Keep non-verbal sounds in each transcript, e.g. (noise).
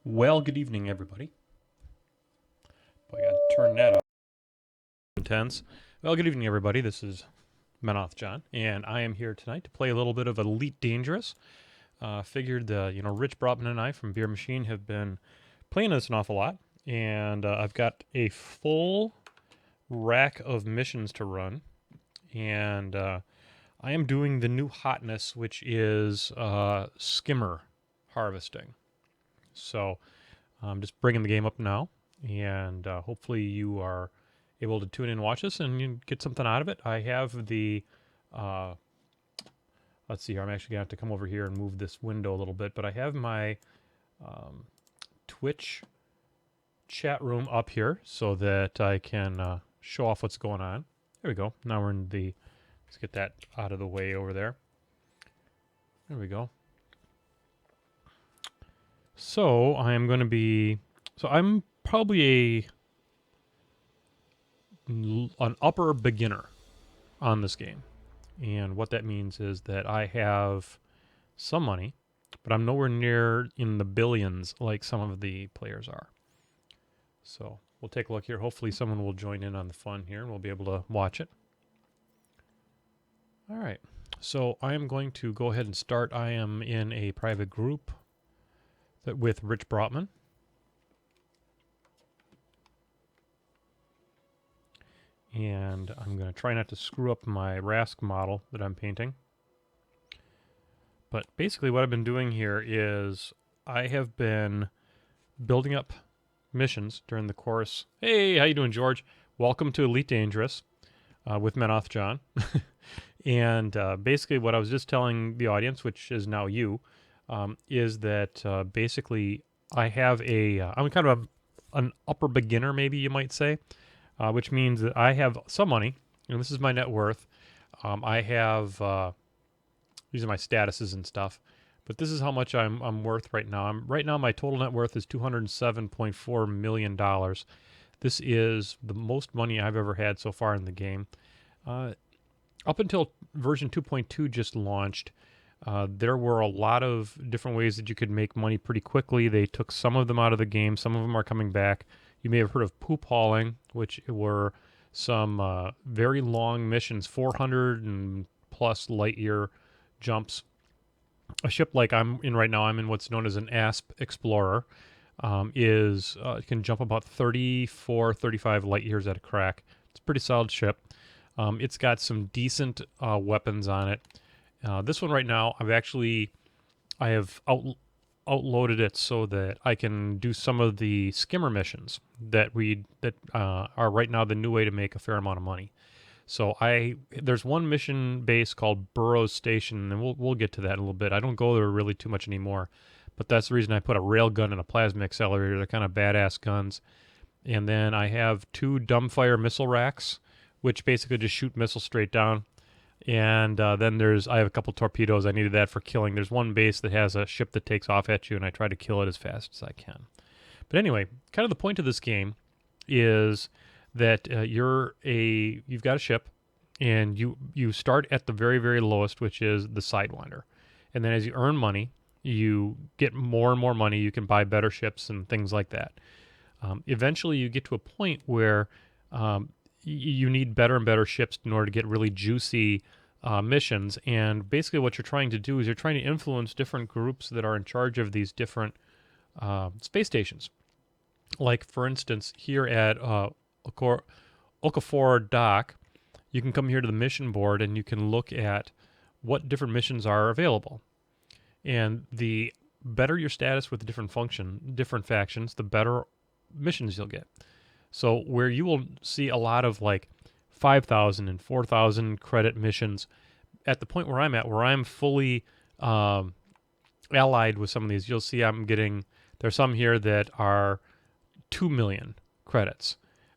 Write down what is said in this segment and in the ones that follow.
Well, good evening, everybody. Boy, I gotta turn that up. Intense. Well, good evening, everybody. This is MenothJohn, and I am here tonight to play a little bit of Elite Dangerous. Figured, Rich Brautman and I from Beer Machine have been playing this an awful lot, and I've got a full rack of missions to run, and I am doing the new hotness, which is Skimmer harvesting. So I'm just bringing the game up now, and hopefully you are able to tune in and watch this and you get something out of it. I have the, let's see here, I'm actually going to have to come over here and move this window a little bit, but I have my Twitch chat room up here so that I can show off what's going on. There we go. Now we're in the, let's get that out of the way over there. There we go. So I'm going to be, I'm probably an upper beginner on this game. And what that means is that I have some money, but I'm nowhere near in the billions like some of the players are. So we'll take a look here. Hopefully someone will join in on the fun here and we'll be able to watch it. All right. So I am going to go ahead and start. I am in a private group with Rich Brautman. And I'm going to try not to screw up my Rask model that I'm painting. But basically what I've been doing here is I have been building up missions during the course. Hey, how you doing, George? Welcome to Elite Dangerous with MenothJohn. And basically what I was just telling the audience, which is now you, is that basically I have I'm kind of an upper beginner, maybe you might say, which means that I have some money, and this is my net worth. I have, these are my statuses and stuff, but this is how much I'm worth right now. Right now my total net worth is $207.4 million. This is the most money I've ever had so far in the game. Up until version 2.2 just launched, there were a lot of different ways that you could make money pretty quickly. They took some of them out of the game. Some of them are coming back. You may have heard of poop hauling, which were some very long missions, 400 and plus light year jumps. A ship like I'm in right now, I'm in what's known as an ASP Explorer, it can jump about 34, 35 light years at a crack. It's a pretty solid ship. It's got some decent weapons on it. This one right now, I have outloaded it so that I can do some of the skimmer missions that are right now the new way to make a fair amount of money. So there's one mission base called Burroughs Station, and we'll get to that in a little bit. I don't go there really too much anymore, but that's the reason I put a rail gun and a plasma accelerator. They're kind of badass guns. And then I have 2 dumbfire missile racks, which basically just shoot missiles straight down. And then I have a couple torpedoes. I needed that for killing. There's one base that has a ship that takes off at you, and I try to kill it as fast as I can. But anyway, kind of the point of this game is that you've got a ship, and you start at the very, very lowest, which is the Sidewinder. And then as you earn money, you get more and more money. You can buy better ships and things like that. Eventually, you get to a point where you need better and better ships in order to get really juicy missions. And basically what you're trying to do is you're trying to influence different groups that are in charge of these different space stations. Like, for instance, here at Okafor Dock, you can come here to the mission board and you can look at what different missions are available. And the better your status with different factions, the better missions you'll get. So where you will see a lot of like 5,000 and 4,000 credit missions, at the point where I'm at, where I'm fully allied with some of these, you'll see there's some here that are 2 million credits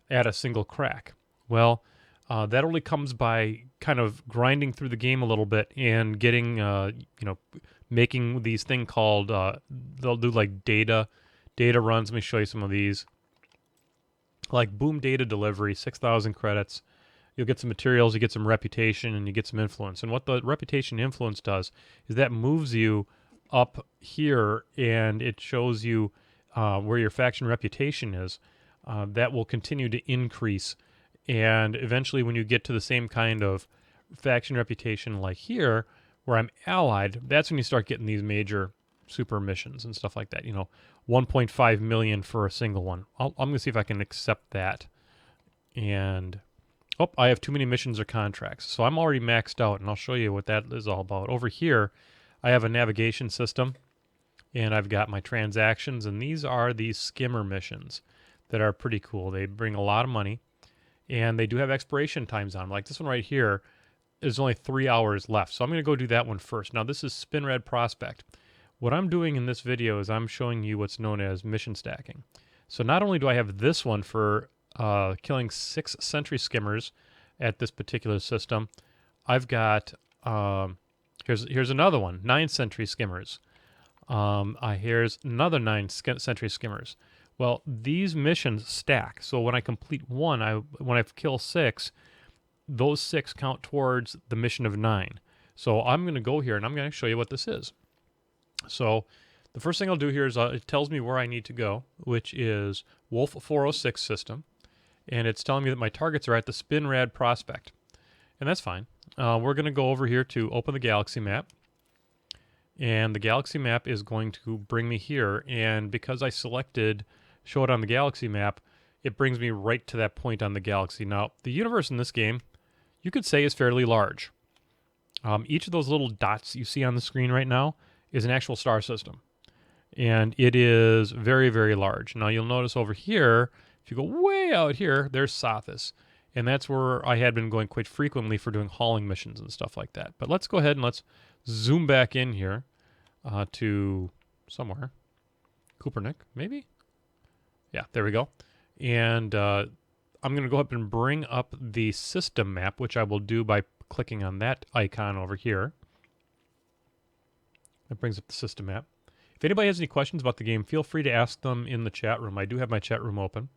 at a single crack. Well, that only comes by kind of grinding through the game a little bit and getting, making these thing called, they'll do like data runs. Let me show you some of these. Like boom data delivery, 6,000 credits. You'll get some materials, you get some reputation, and you get some influence. And what the reputation influence does is that moves you up here, and it shows you where your faction reputation is, that will continue to increase. And eventually when you get to the same kind of faction reputation like here, where I'm allied, that's when you start getting these major super missions and stuff like that. 1.5 million for a single one. I'm going to see if I can accept that. And, oh, I have too many missions or contracts. So I'm already maxed out, and I'll show you what that is all about. Over here, I have a navigation system, and I've got my transactions, and these are these Skimmer missions that are pretty cool. They bring a lot of money, and they do have expiration times on them. Like this one right here, there's only 3 hours left. So I'm going to go do that one first. Now, this is Spinrad Prospect. What I'm doing in this video is I'm showing you what's known as mission stacking. So not only do I have this one for killing 6 sentry skimmers at this particular system, I've got, here's another one, 9 sentry skimmers. Here's another 9 sentry skimmers. Well, these missions stack. So when I complete one, when I kill 6, those 6 count towards the mission of 9. So I'm going to go here and I'm going to show you what this is. So the first thing I'll do here is it tells me where I need to go, which is Wolf 406 system. And it's telling me that my targets are at the Spinrad Prospect. And that's fine. We're going to go over here to open the galaxy map. And the galaxy map is going to bring me here. And because I selected show it on the galaxy map, it brings me right to that point on the galaxy. Now, the universe in this game, you could say, is fairly large. Each of those little dots you see on the screen right now is an actual star system. And it is very, very large. Now, you'll notice over here, if you go way out here, there's Sothis. And that's where I had been going quite frequently for doing hauling missions and stuff like that. But let's go ahead and let's zoom back in here to somewhere. Kupernik, maybe? Yeah, there we go. And I'm going to go up and bring up the system map, which I will do by clicking on that icon over here. It brings up the system map. If anybody has any questions about the game, feel free to ask them in the chat room. I do have my chat room open.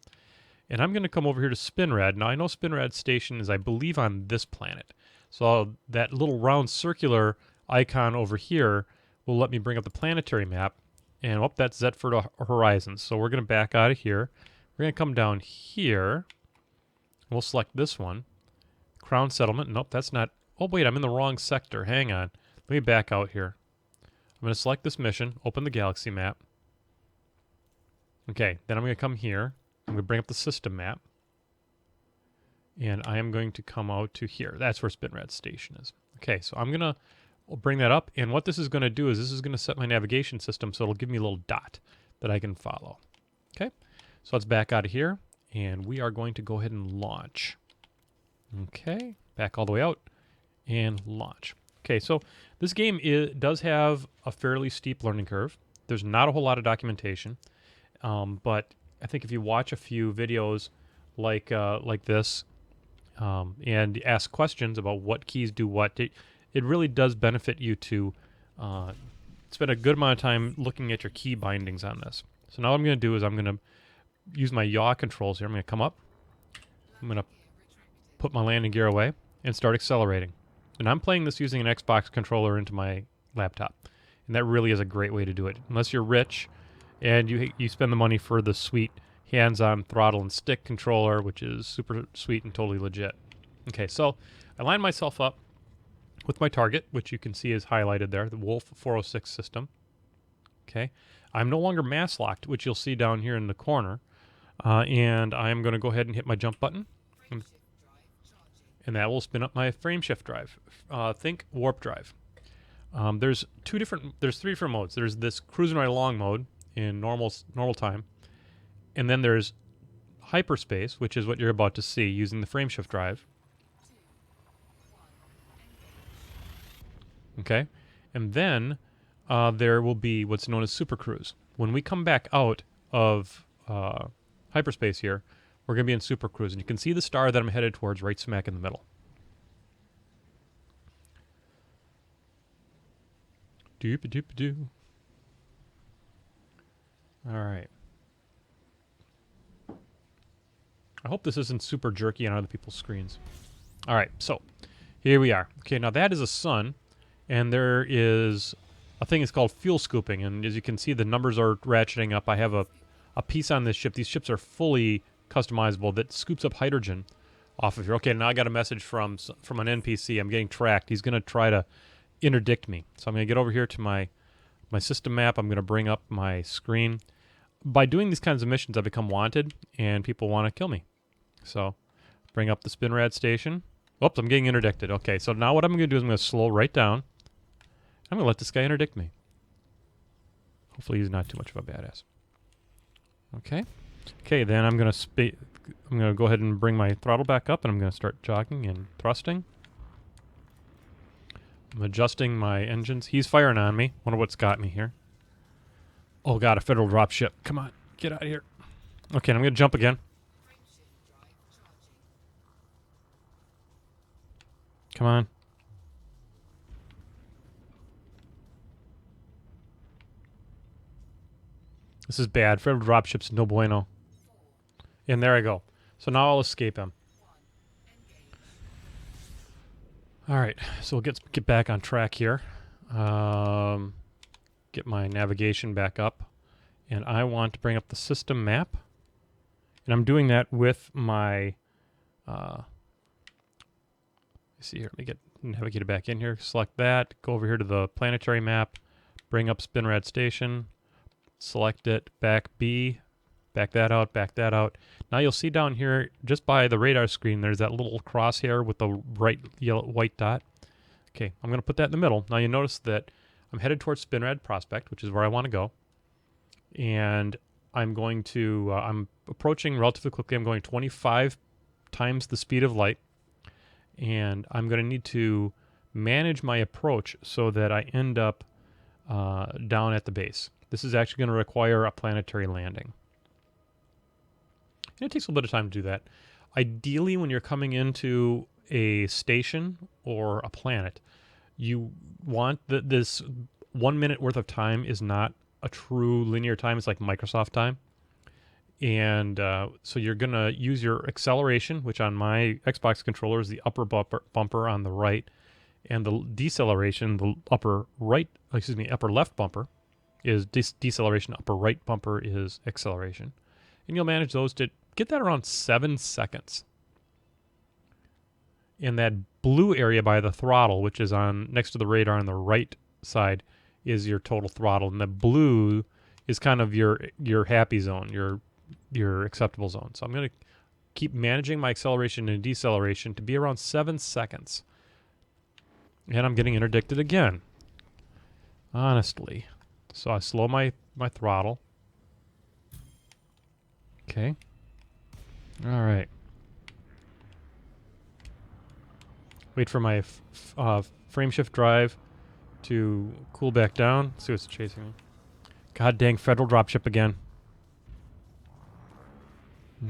And I'm going to come over here to Spinrad. Now, I know Spinrad Station is, I believe, on this planet. So that little round circular icon over here will let me bring up the planetary map. And, oh, that's Zetford Horizons. So we're going to back out of here. We're going to come down here. We'll select this one. Crown Settlement. Nope, that's not. Oh, wait, I'm in the wrong sector. Hang on. Let me back out here. I'm going to select this mission, open the galaxy map. Okay, then I'm going to come here. I'm going to bring up the system map. And I am going to come out to here. That's where Spinrad Station is. Okay, so I'm going to bring that up. And what this is going to do is this is going to set my navigation system so it'll give me a little dot that I can follow. Okay, so let's back out of here. And we are going to go ahead and launch. Okay, back all the way out and launch. Okay, so this game does have a fairly steep learning curve. There's not a whole lot of documentation, but I think if you watch a few videos like this and ask questions about what keys do what, it really does benefit you to spend a good amount of time looking at your key bindings on this. So now what I'm going to do is I'm going to use my yaw controls here. I'm going to come up. I'm going to put my landing gear away and start accelerating. And I'm playing this using an Xbox controller into my laptop. And that really is a great way to do it. Unless you're rich and you spend the money for the sweet hands-on throttle and stick controller, which is super sweet and totally legit. Okay, so I line myself up with my target, which you can see is highlighted there, the Wolf 406 system. Okay, I'm no longer mass locked, which you'll see down here in the corner. And I'm going to go ahead and hit my jump button. And that will spin up my frame shift drive. Think warp drive. There's three different modes. There's this cruising right along mode in normal time, and then there's hyperspace, which is what you're about to see using the frame shift drive. Okay, and then there will be what's known as super cruise. When we come back out of hyperspace here, we're going to be in super cruise, and you can see the star that I'm headed towards right smack in the middle. Doop-a-doop-a-doo. All right. I hope this isn't super jerky on other people's screens. All right, so here we are. Okay, now that is a sun, and there is a thing that's called fuel scooping, and as you can see, the numbers are ratcheting up. I have a a piece on this ship. These ships are fully customizable that scoops up hydrogen off of here. Okay, now I got a message from an NPC. I'm getting tracked. He's going to try to interdict me. So I'm going to get over here to my system map. I'm going to bring up my screen. By doing these kinds of missions, I become wanted, and people want to kill me. So bring up the Spinrad station. Oops, I'm getting interdicted. Okay, so now what I'm going to do is I'm going to slow right down. I'm going to let this guy interdict me. Hopefully he's not too much of a badass. Okay. Okay, then I'm going to go ahead and bring my throttle back up, and I'm going to start jogging and thrusting. I'm adjusting my engines. He's firing on me. Wonder what's got me here. Oh god, a federal dropship. Come on, get out of here. Okay, and I'm going to jump again. Come on. This is bad. Federal dropship's no bueno. And there I go. So now I'll escape him. Alright, so we'll get back on track here. Get my navigation back up. And I want to bring up the system map. And I'm doing that with my... let's see here. Let me get navigated back in here. Select that. Go over here to the planetary map. Bring up Spinrad Station. Select it. Back B. Back that out. Back that out. Now you'll see down here, just by the radar screen, there's that little crosshair with the white dot. Okay, I'm going to put that in the middle. Now you notice that I'm headed towards Spinrad Prospect, which is where I want to go. And I'm going to, I'm approaching relatively quickly. I'm going 25 times the speed of light. And I'm going to need to manage my approach so that I end up down at the base. This is actually going to require a planetary landing. And it takes a little bit of time to do that. Ideally, when you're coming into a station or a planet, you want this 1 minute worth of time is not a true linear time. It's like Microsoft time. And so you're going to use your acceleration, which on my Xbox controller is the upper bumper on the right, and the deceleration, the upper left bumper is deceleration, upper right bumper is acceleration. And you'll manage those to get that around 7 seconds. And that blue area by the throttle, which is on next to the radar on the right side, is your total throttle. And the blue is kind of your happy zone, your acceptable zone. So I'm going to keep managing my acceleration and deceleration to be around 7 seconds. And I'm getting interdicted again. Honestly. So I slow my throttle. Okay. All right. Wait for my frame shift drive to cool back down. See what's chasing me. God dang, federal dropship again.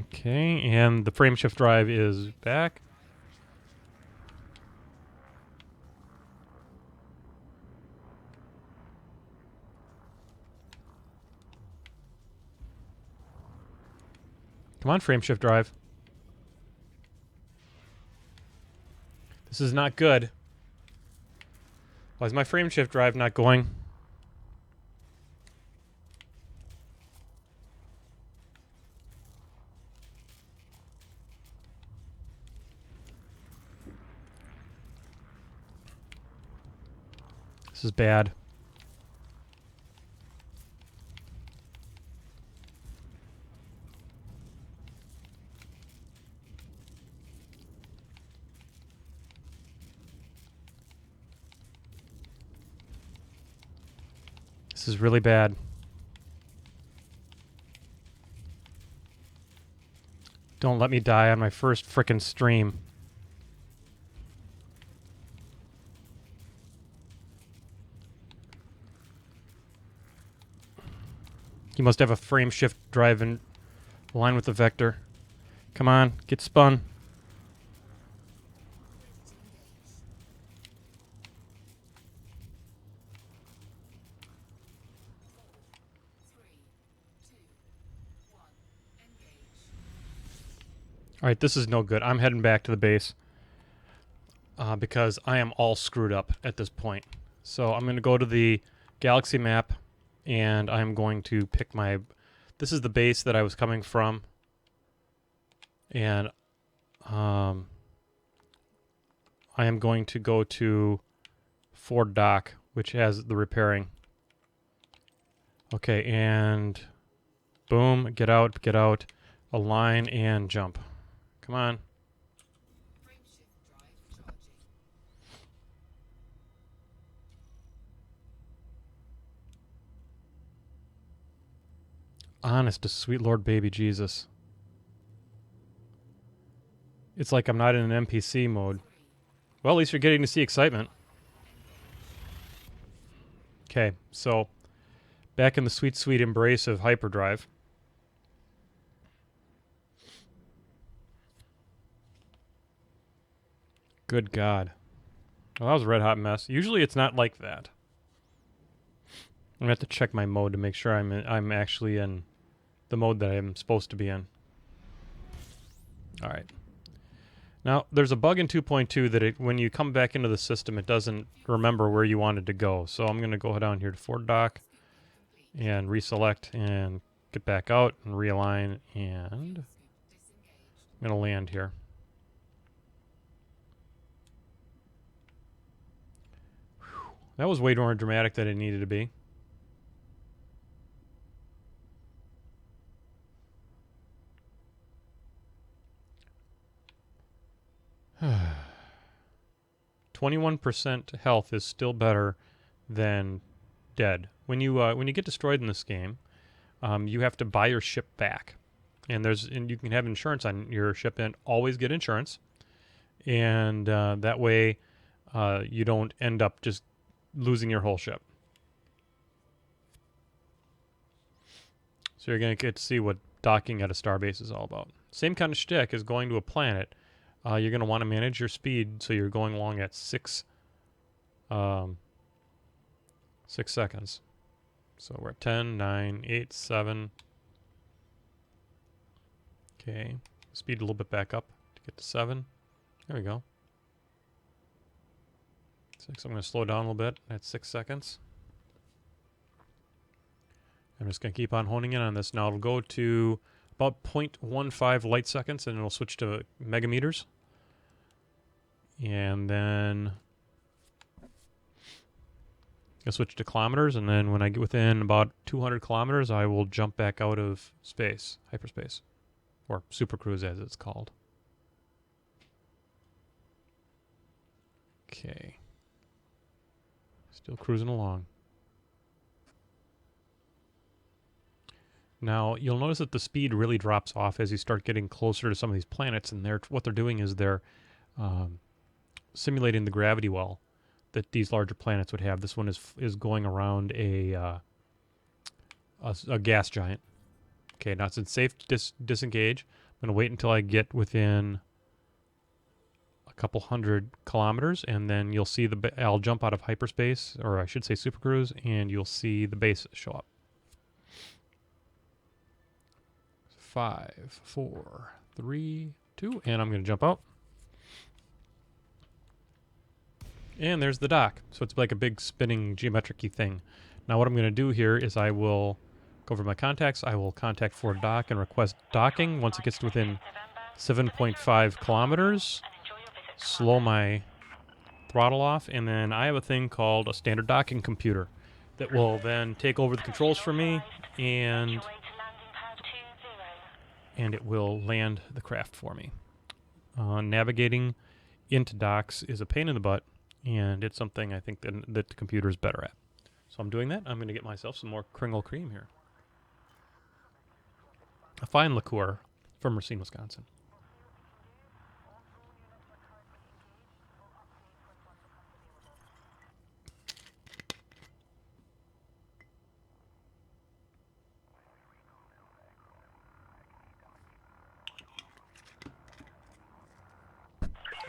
Okay, and the frame shift drive is back. Come on, frame shift drive. This is not good. Why is my frame shift drive not going? This is bad. This is really bad. Don't let me die on my first frickin' stream. You must have a frame shift drive in line with the vector. Come on, get spun. Alright, this is no good. I'm heading back to the base. Because I am all screwed up at this point. So I'm going to go to the galaxy map, and I'm going to pick This is the base that I was coming from. And I am going to go to Ford Dock, which has the repairing. Okay, and boom, get out, align, and jump. Come on. Honest to sweet Lord baby Jesus. It's like I'm not in an NPC mode. Well, at least you're getting to see excitement. Okay, so back in the sweet, sweet embrace of hyperdrive. Good God. Well, that was a red hot mess. Usually it's not like that. I'm going to have to check my mode to make sure I'm actually in the mode that I'm supposed to be in. All right. Now, there's a bug in 2.2 that when you come back into the system, it doesn't remember where you wanted to go. So I'm going to go down here to Ford Dock and reselect and get back out and realign, and I'm going to land here. Whew. That was way more dramatic than it needed to be. (sighs) 21% health is still better than dead. When you get destroyed in this game, you have to buy your ship back, and you can have insurance on your ship and always get insurance, and that way you don't end up just losing your whole ship. So you're going to get to see what docking at a starbase is all about. Same kind of shtick as going to a planet. You're going to want to manage your speed, so you're going along at 6 seconds. So we're at 10, 9, 8, 7. Okay, speed a little bit back up to get to 7. There we go. 6. I'm going to slow down a little bit at 6 seconds. I'm just going to keep on honing in on this. Now it'll go to about 0.15 light seconds, and it'll switch to megameters. And then I'll switch to kilometers, and then when I get within about 200 kilometers, I will jump back out of space, hyperspace, or supercruise as it's called. Okay. Still cruising along. Now, you'll notice that the speed really drops off as you start getting closer to some of these planets, and what they're doing is they're simulating the gravity well that these larger planets would have. This one is going around a gas giant. Okay, now it's safe to disengage. I'm going to wait until I get within a couple hundred kilometers, and then you'll see I'll jump out of hyperspace, or I should say supercruise, and you'll see the base show up. 5, 4, 3, 2, and I'm going to jump out. And there's the dock. So it's like a big spinning geometric-y thing. Now what I'm going to do here is I will go over my contacts. I will contact Ford Dock and request docking. Once it gets to within 7.5 kilometers, slow my throttle off, and then I have a thing called a standard docking computer that will then take over the controls for me, and it will land the craft for me. Navigating into docks is a pain in the butt, and it's something I think that the computer is better at. So I'm doing that. I'm going to get myself some more Kringle cream here. A fine liqueur from Racine, Wisconsin.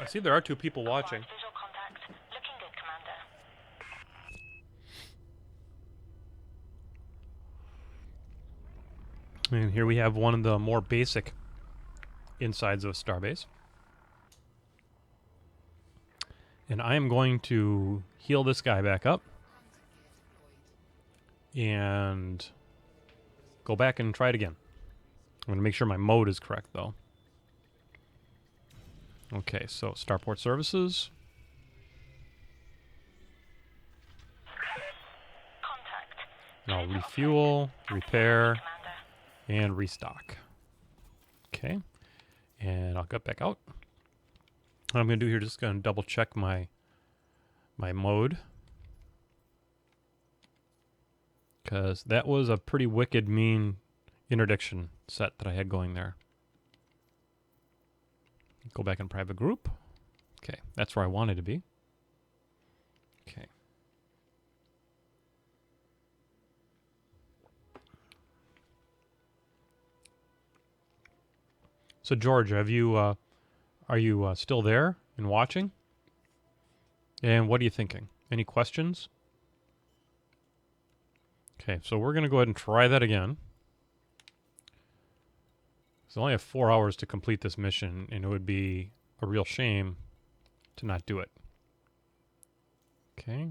I see there are 2 people watching. And here we have one of the more basic insides of a starbase. And I am going to heal this guy back up. And Go back and try it again. I'm going to make sure my mode is correct, though. Okay, so starport services. And I'll refuel, repair, and restock. Okay, and I'll get back out. What I'm going to do here, just going to double check my mode, because that was a pretty wicked mean interdiction set that I had going there. Go back in private group. Okay, that's where I wanted to be. Okay. So George, have you are you still there and watching? And what are you thinking? Any questions? Okay, so we're going to go ahead and try that again. So I only have 4 hours to complete this mission, and it would be a real shame to not do it. Okay.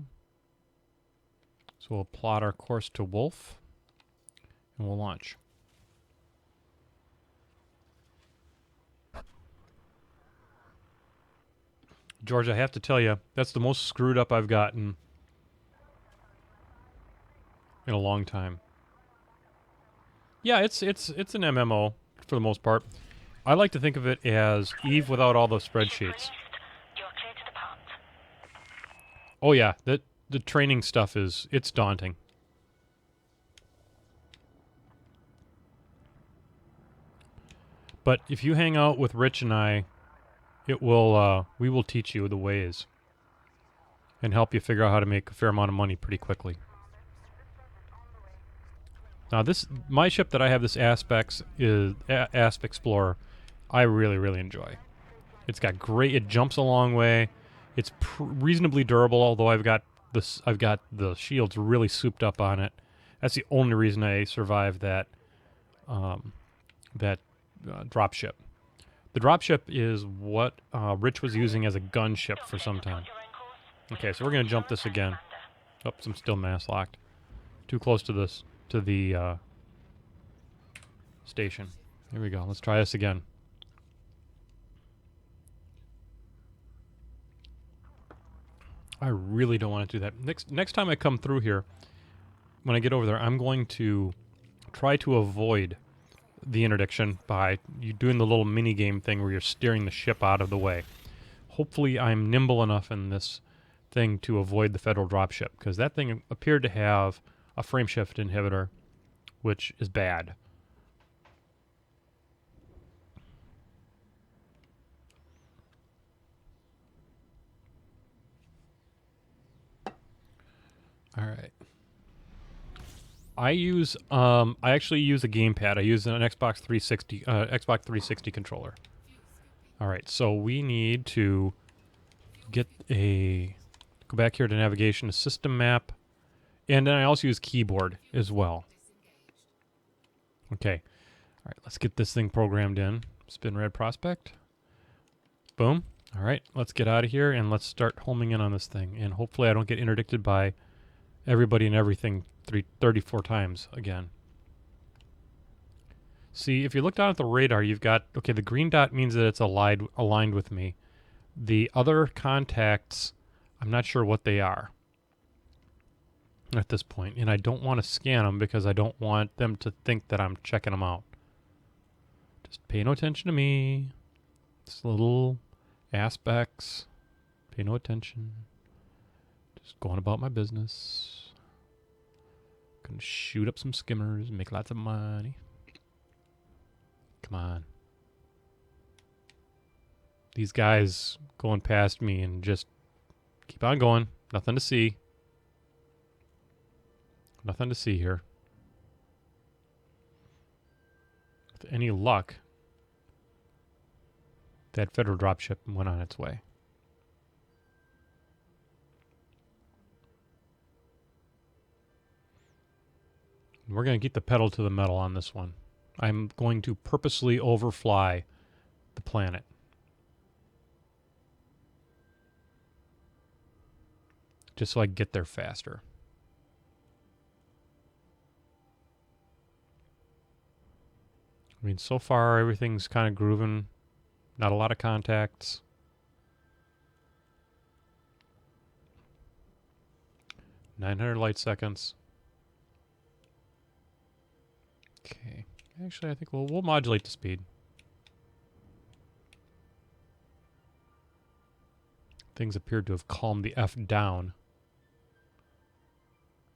So we'll plot our course to Wolf, and we'll launch. George, I have to tell you, that's the most screwed up I've gotten in a long time. Yeah, it's an MMO for the most part. I like to think of it as Eve without all the spreadsheets. Oh yeah, the training stuff it's daunting. But if you hang out with Rich and I, we will teach you the ways and help you figure out how to make a fair amount of money pretty quickly. Now my ship that I have, this Aspex Asp Explorer, I really enjoy. It's got it jumps a long way. It's reasonably durable, although I've got the shields really souped up on it. That's the only reason I survived that dropship. The dropship is what Rich was using as a gunship for some time. Okay, so we're going to jump this again. Oops, I'm still mass locked. Too close to the station. Here we go. Let's try this again. I really don't want to do that. Next time I come through here, when I get over there, I'm going to try to avoid the interdiction by you doing the little mini game thing where you're steering the ship out of the way. Hopefully I'm nimble enough in this thing to avoid the federal dropship, because that thing appeared to have a frameshift inhibitor, which is bad. All right. I actually use a gamepad. I use an Xbox 360 controller. All right, so we need to go back here to navigation, to system map, and then I also use keyboard as well. Okay. All right, let's get this thing programmed in. Spin red prospect. Boom. All right, let's get out of here and let's start homing in on this thing. And hopefully I don't get interdicted by everybody and everything 34 times again. See, if you look down at the radar, you've got, okay, the green dot means that it's aligned with me. The other contacts, I'm not sure what they are at this point, and I don't want to scan them because I don't want them to think that I'm checking them out. Just pay no attention to me. It's little aspects. Pay no attention. Just going about my business. Gonna shoot up some skimmers, make lots of money. Come on. These guys going past me and just keep on going. Nothing to see. Nothing to see here. With any luck, that federal dropship went on its way. We're going to get the pedal to the metal on this one. I'm going to purposely overfly the planet. Just so I can get there faster. I mean, so far everything's kind of grooving. Not a lot of contacts. .900 light seconds. Okay. Actually, I think we'll modulate the speed. Things appeared to have calmed the F down.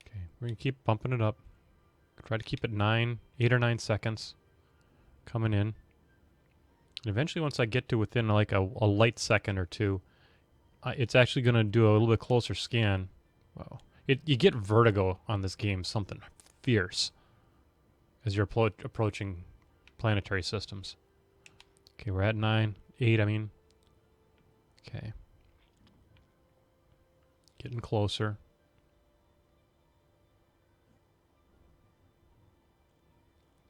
Okay, we're going to keep bumping it up. Try to keep it 8 or 9 seconds coming in. And eventually once I get to within like a light second or two, it's actually going to do a little bit closer scan. Wow. You get vertigo on this game, something fierce, as you're approaching planetary systems. Okay, we're at 8, I mean. Okay. Getting closer.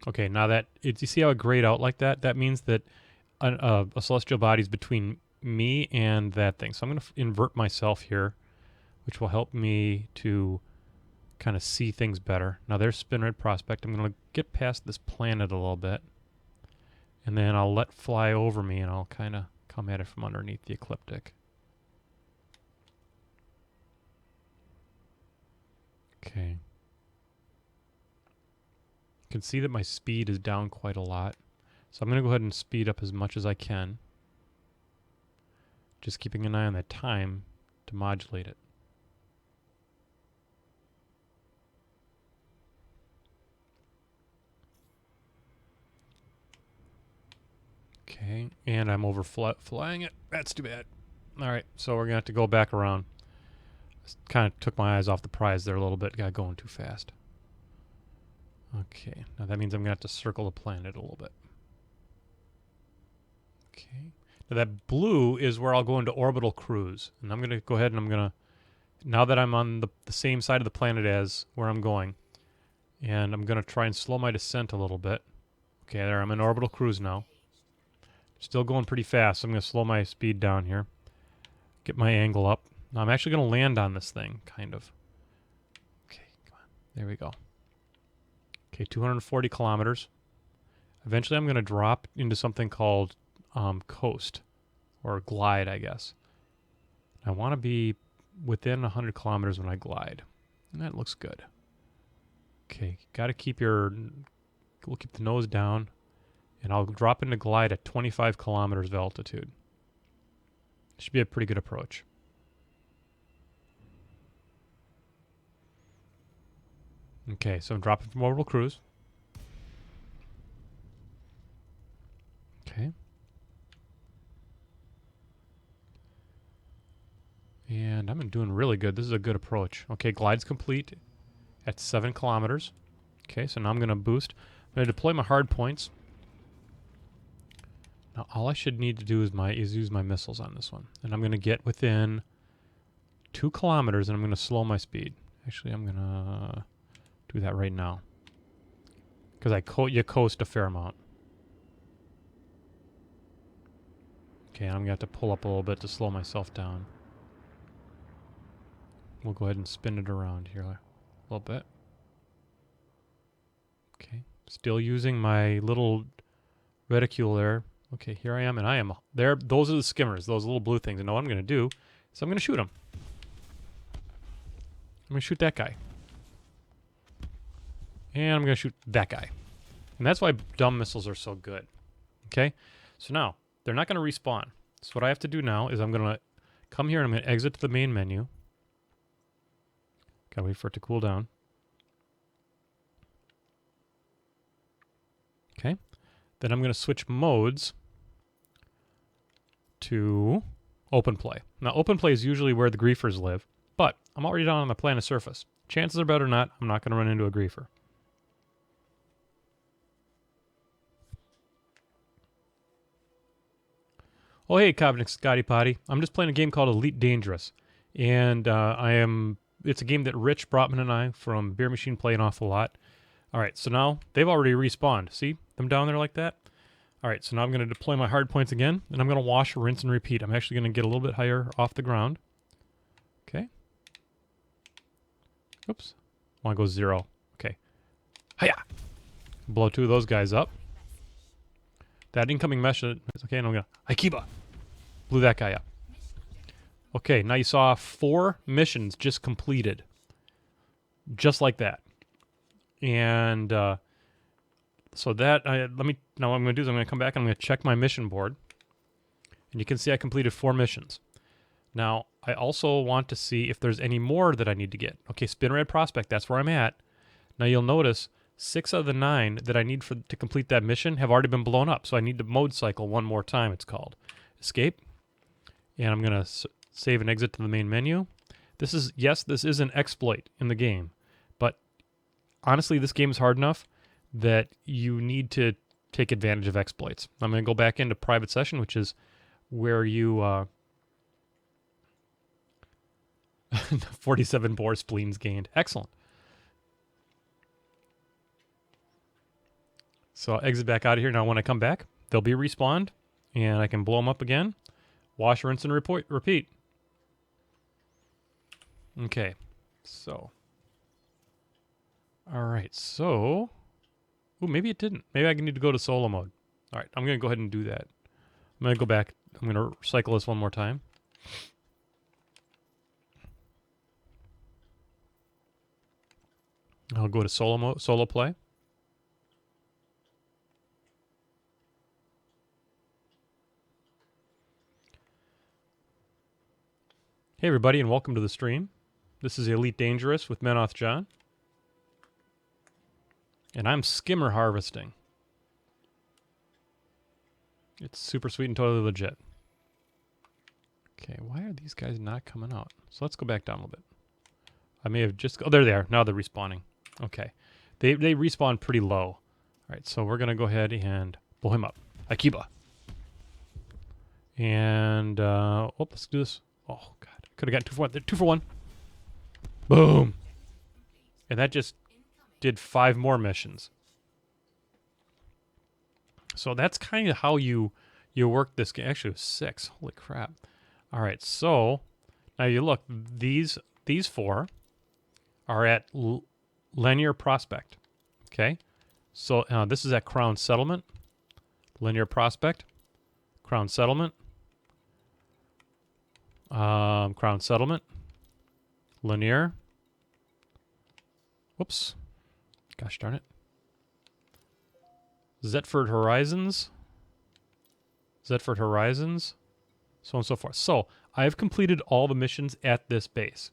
Okay, now that you see how it grayed out like that? That means that a celestial body is between me and that thing. So I'm going to invert myself here, which will help me to kind of see things better. Now there's Spin Red Prospect. I'm going to get past this planet a little bit, and then I'll let fly over me, and I'll kind of come at it from underneath the ecliptic. Okay. You can see that my speed is down quite a lot. So I'm going to go ahead and speed up as much as I can. Just keeping an eye on that time to modulate it. Okay, and I'm flying it. That's too bad. Alright, so we're going to have to go back around. Kind of took my eyes off the prize there a little bit. Got going too fast. Okay, now that means I'm going to have to circle the planet a little bit. Okay. Now that blue is where I'll go into orbital cruise. And I'm going to go ahead and I'm going to, now that I'm on the same side of the planet as where I'm going, and I'm going to try and slow my descent a little bit. Okay, there, I'm in orbital cruise now. Still going pretty fast, so I'm going to slow my speed down here. Get my angle up. Now I'm actually going to land on this thing, kind of. Okay, come on. There we go. Okay, 240 kilometers. Eventually I'm going to drop into something called coast, or glide, I guess. I want to be within 100 kilometers when I glide. And that looks good. Okay, got to keep we'll keep the nose down. And I'll drop into glide at 25 kilometers of altitude. Should be a pretty good approach. Okay, so I'm dropping from orbital cruise. Okay. And I'm doing really good. This is a good approach. Okay, glide's complete at 7 kilometers. Okay, so now I'm going to boost. I'm going to deploy my hard points. Now all I should need to do is use my missiles on this one. And I'm going to get within 2 kilometers and I'm going to slow my speed. Actually, I'm going to do that right now. Because you coast a fair amount. Okay, I'm going to have to pull up a little bit to slow myself down. We'll go ahead and spin it around here a little bit. Okay, still using my little reticule there. Okay, here I am, and I am there. Those are the skimmers, those little blue things. And now what I'm going to do is I'm going to shoot them. I'm going to shoot that guy. And I'm going to shoot that guy. And that's why dumb missiles are so good. Okay, so now they're not going to respawn. So what I have to do now is I'm going to come here and I'm going to exit to the main menu. Gotta wait for it to cool down. Okay. Then I'm going to switch modes to open play. Now, open play is usually where the griefers live, but I'm already down on the planet's surface. Chances are better not, I'm not going to run into a griefer. Oh, hey, Kovnik Scotty Potty. I'm just playing a game called Elite Dangerous. And it's a game that Rich Brautman and I from Beer Machine play an awful lot. All right, so now they've already respawned. See them down there like that? All right, so now I'm going to deploy my hard points again, and I'm going to wash, rinse, and repeat. I'm actually going to get a little bit higher off the ground. Okay. Oops. I want to go 0. Okay. Hiya! Blow 2 of those guys up. That incoming message. Okay, and I'm gonna Aikiba. Blew that guy up. Okay, now you saw 4 missions just completed. Just like that. And so that now what I'm going to do is I'm going to come back and I'm going to check my mission board. And you can see I completed 4 missions. Now, I also want to see if there's any more that I need to get. Okay, Spinrad Prospect, that's where I'm at. Now you'll notice 6 of the 9 that I need to complete that mission have already been blown up. So I need to mode cycle one more time, it's called. Escape. And I'm going to save and exit to the main menu. This is an exploit in the game. But honestly, this game is hard enough that you need to take advantage of exploits. I'm going to go back into private session, which is where you 47 boar spleens gained. Excellent. So I'll exit back out of here. Now when I come back, they'll be respawned, and I can blow them up again. Wash, rinse, and repeat. Okay, so. All right, so. Ooh, maybe it didn't. Maybe I need to go to solo mode. All right, I'm going to go ahead and do that. I'm going to go back. I'm going to cycle this one more time. I'll go to solo play. Hey everybody, and welcome to the stream. This is Elite Dangerous with MenothJohn. And I'm skimmer harvesting. It's super sweet and totally legit. Okay, why are these guys not coming out? So let's go back down a little bit. I may have just... Oh, there they are. Now they're respawning. Okay. They respawn pretty low. All right, so we're going to go ahead and blow him up. Aikiba. And, let's do this. Oh, God. Could have gotten 2 for 1. They're 2 for 1. Boom. And that just did 5 more missions. So that's kind of how you work this game. Actually, it was 6. Holy crap. All right, so now you look. These 4 are at Linear Prospect. Okay? So this is at Crown Settlement. Linear Prospect. Crown Settlement. Crown Settlement. Linear. Whoops. Gosh darn it. Zetford Horizons. Zetford Horizons. So on and so forth. So I have completed all the missions at this base.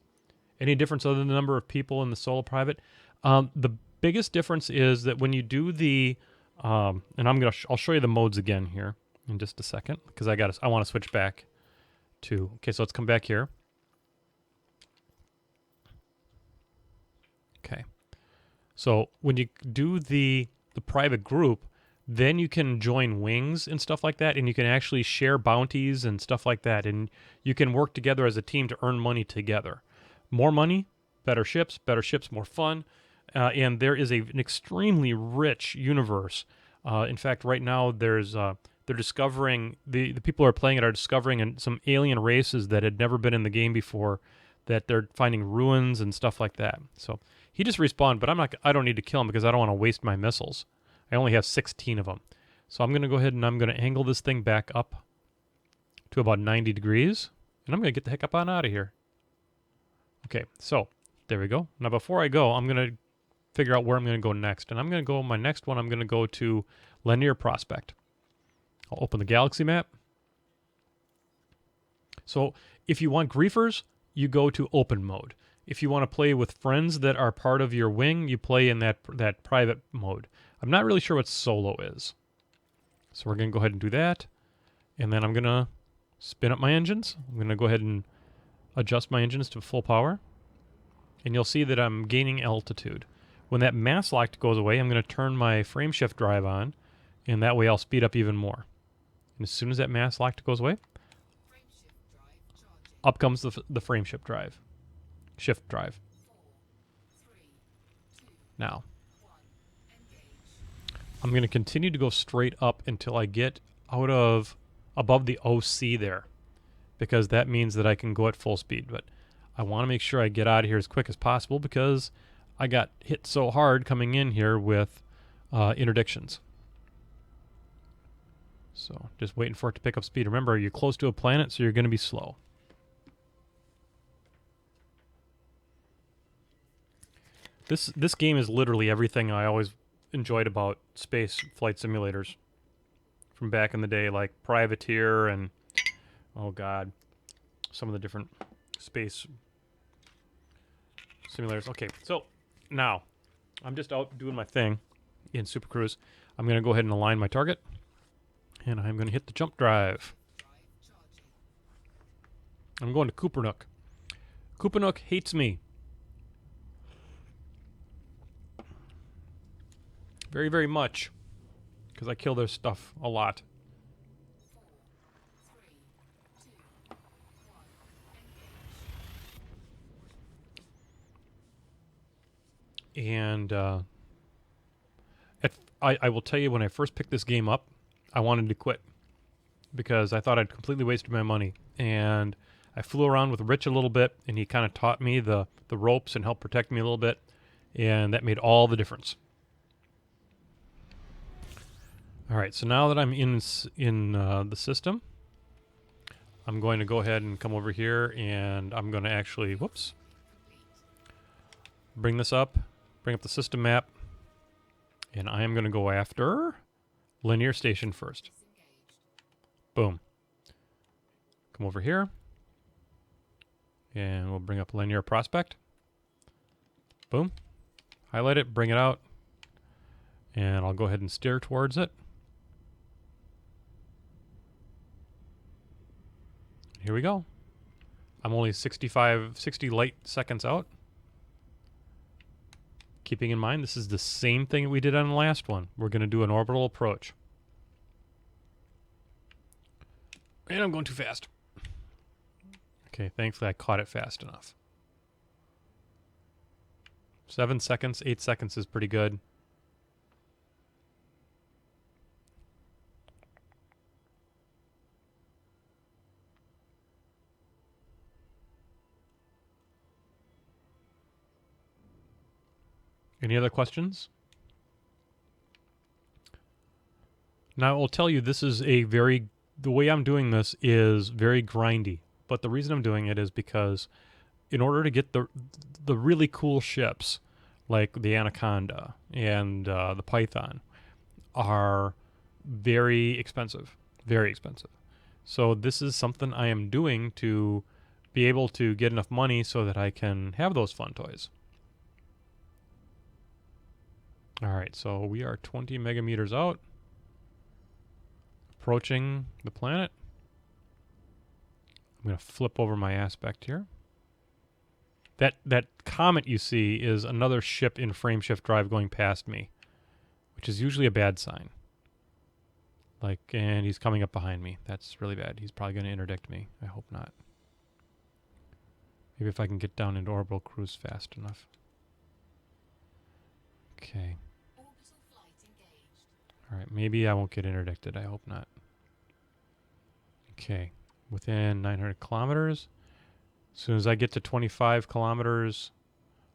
Any difference other than the number of people in the solo private? The biggest difference is that when you do the, and I'll show you the modes again here in just a second because I want to switch back to. Okay, so let's come back here. Okay, so when you do the private group, then you can join wings and stuff like that, and you can actually share bounties and stuff like that, and you can work together as a team to earn money together. More money, better ships, more fun, and there is an extremely rich universe. In fact, right now they're discovering, the people who are playing it are discovering some alien races that had never been in the game before, that they're finding ruins and stuff like that. So he just respawned, but I don't need to kill him because I don't want to waste my missiles. I only have 16 of them. So I'm going to go ahead and I'm going to angle this thing back up to about 90 degrees. And I'm going to get the heck up on out of here. Okay, so there we go. Now before I go, I'm going to figure out where I'm going to go next. And I'm going to go, my next one, I'm going to go to Linear Prospect. I'll open the galaxy map. So if you want griefers, you go to open mode. If you want to play with friends that are part of your wing, you play in that private mode. I'm not really sure what solo is. So we're going to go ahead and do that. And then I'm going to spin up my engines. I'm going to go ahead and adjust my engines to full power. And you'll see that I'm gaining altitude. When that mass lock goes away, I'm going to turn my frame shift drive on. And that way I'll speed up even more. And as soon as that mass lock goes away, up comes the frame shift drive. Shift drive. Now, I'm going to continue to go straight up until I get above the OC there, because that means that I can go at full speed. But I want to make sure I get out of here as quick as possible because I got hit so hard coming in here with interdictions. So just waiting for it to pick up speed. Remember, you're close to a planet, so you're going to be slow. This game is literally everything I always enjoyed about space flight simulators from back in the day, like Privateer and, oh god, some of the different space simulators. Okay, so now I'm just out doing my thing in Super Cruise. I'm going to go ahead and align my target, and I'm going to hit the jump drive. I'm going to Coopernook. Coopernook hates me. Very, very much. Because I kill their stuff a lot. And I will tell you, when I first picked this game up, I wanted to quit. Because I thought I'd completely wasted my money. And I flew around with Rich a little bit, and he kind of taught me the ropes and helped protect me a little bit. And that made all the difference. All right, so now that I'm in the system, I'm going to go ahead and come over here, and I'm going to actually, whoops, bring this up, bring up the system map, and I am going to go after linear station first. Boom. Come over here, and we'll bring up linear prospect. Boom. Highlight it, bring it out, and I'll go ahead and steer towards it. Here we go. I'm only 60 light seconds out. Keeping in mind, this is the same thing that we did on the last one. We're going to do an orbital approach. And I'm going too fast. Okay, thankfully I caught it fast enough. 7 seconds, 8 seconds is pretty good. Any other questions? Now, I will tell you, this is the way I'm doing this is very grindy. But the reason I'm doing it is because in order to get the really cool ships, like the Anaconda and the Python, are very expensive. Very expensive. So this is something I am doing to be able to get enough money so that I can have those fun toys. All right, so we are 20 megameters out, approaching the planet. I'm going to flip over my aspect here. That comet you see is another ship in frame shift drive going past me, which is usually a bad sign. And he's coming up behind me. That's really bad. He's probably going to interdict me. I hope not. Maybe if I can get down into orbital cruise fast enough. Okay. All right, maybe I won't get interdicted. I hope not. Okay, within 900 kilometers. As soon as I get to 25 kilometers,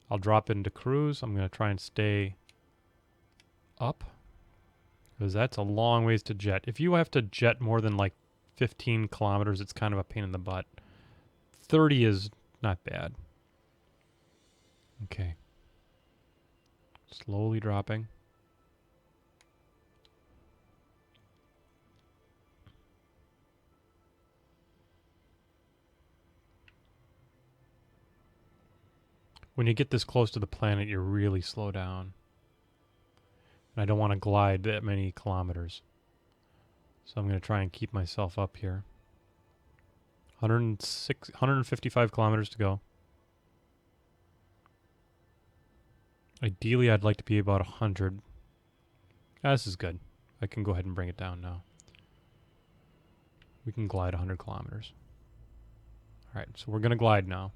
I'll drop into cruise. I'm going to try and stay up, because that's a long ways to jet. If you have to jet more than 15 kilometers, it's kind of a pain in the butt. 30 is not bad. Okay. Slowly dropping. When you get this close to the planet, you really slow down. And I don't want to glide that many kilometers. So I'm going to try and keep myself up here. 155 kilometers to go. Ideally, I'd like to be about 100. This is good. I can go ahead and bring it down now. We can glide 100 kilometers. All right, so we're going to glide now.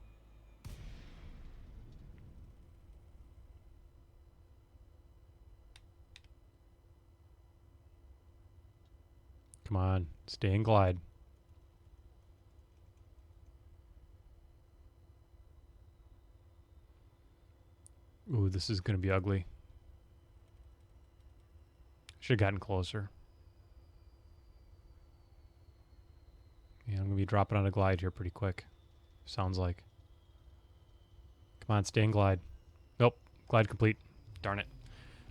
Come on, stay and glide. Ooh, this is going to be ugly. Should have gotten closer. be dropping on a glide here pretty quick. Sounds like. Come on, stay in glide. Nope, glide complete. Darn it.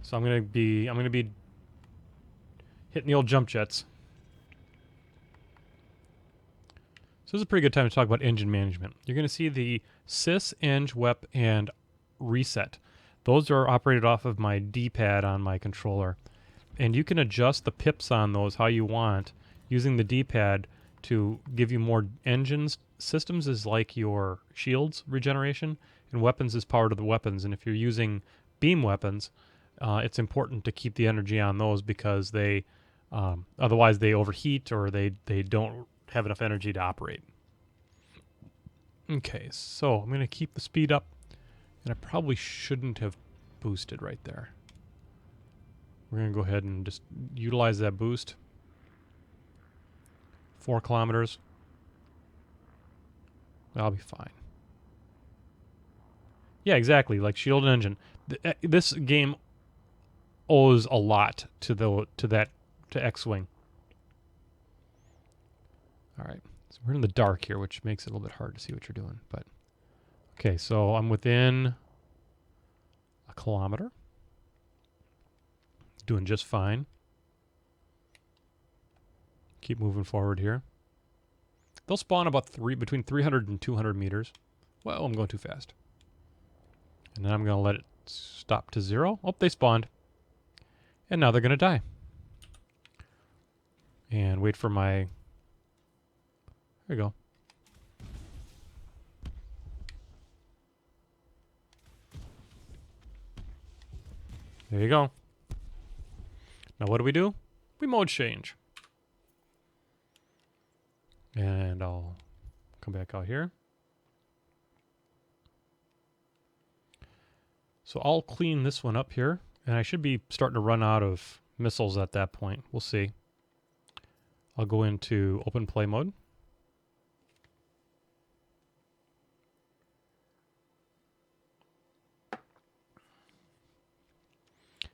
So I'm gonna be hitting the old jump jets. So this is a pretty good time to talk about engine management. You're gonna see the sys, eng, wep, and reset. Those are operated off of my D-pad on my controller. And you can adjust the pips on those how you want using the D-pad to give you more engines. Systems is like your shields regeneration, and weapons is power to the weapons. And if you're using beam weapons, it's important to keep the energy on those because they otherwise they overheat or they don't have enough energy to operate. Okay, so I'm going to keep the speed up, and I probably shouldn't have boosted right there. We're going to go ahead and just utilize that boost. 4 kilometers. I'll be fine. Yeah, exactly. Like shield and engine. This game owes a lot to X-Wing. All right. So we're in the dark here, which makes it a little bit hard to see what you're doing. But okay, so I'm within a kilometer. Doing just fine. Keep moving forward here. They'll spawn about between 300 and 200 meters. Well, I'm going too fast. And then I'm going to let it stop to 0. Oh, they spawned. And now they're going to die. And wait for my... There you go. There you go. Now what do? We mode change. And I'll come back out here. So I'll clean this one up here. And I should be starting to run out of missiles at that point. We'll see. I'll go into open play mode.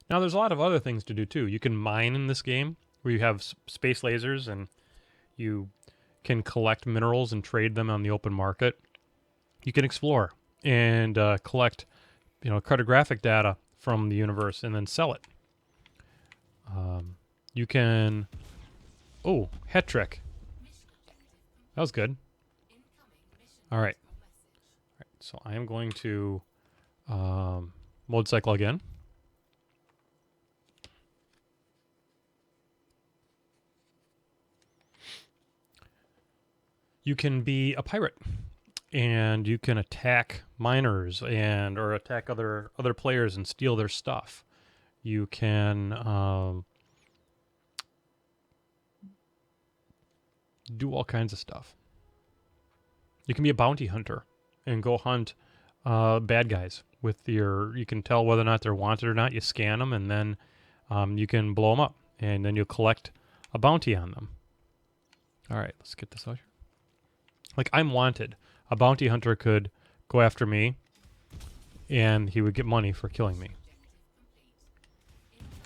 Now there's a lot of other things to do too. You can mine in this game where you have space lasers and you can collect minerals and trade them on the open market. You can explore and collect, cartographic data from the universe and then sell it. You can... Oh, hat trick. That was good. All right. So I am going to mode cycle again. You can be a pirate, and you can attack miners or attack other players and steal their stuff. You can do all kinds of stuff. You can be a bounty hunter and go hunt bad guys with your. You can tell whether or not they're wanted or not. You scan them, and then you can blow them up, and then you'll collect a bounty on them. All right, let's get this out here. Like, I'm wanted. A bounty hunter could go after me, and he would get money for killing me.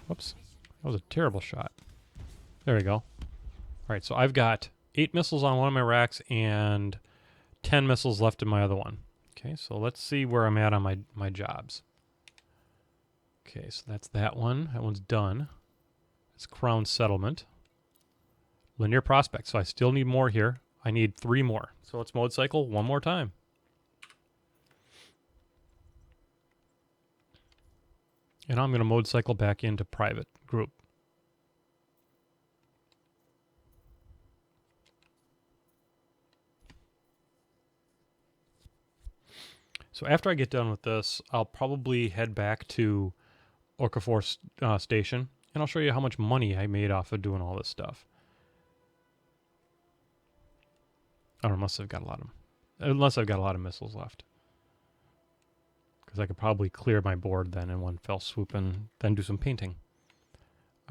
Whoops. That was a terrible shot. There we go. All right, so I've got 8 missiles on one of my racks and 10 missiles left in my other one. Okay, so let's see where I'm at on my jobs. Okay, so that's that one. That one's done. It's Crown Settlement. Linear Prospect. So I still need more here. I need 3 more. So let's mode cycle one more time. And I'm going to mode cycle back into private group. So after I get done with this, I'll probably head back to Okafor Station, and I'll show you how much money I made off of doing all this stuff. I don't know, unless I've got a lot of missiles left. Because I could probably clear my board then in one fell swoop and then do some painting.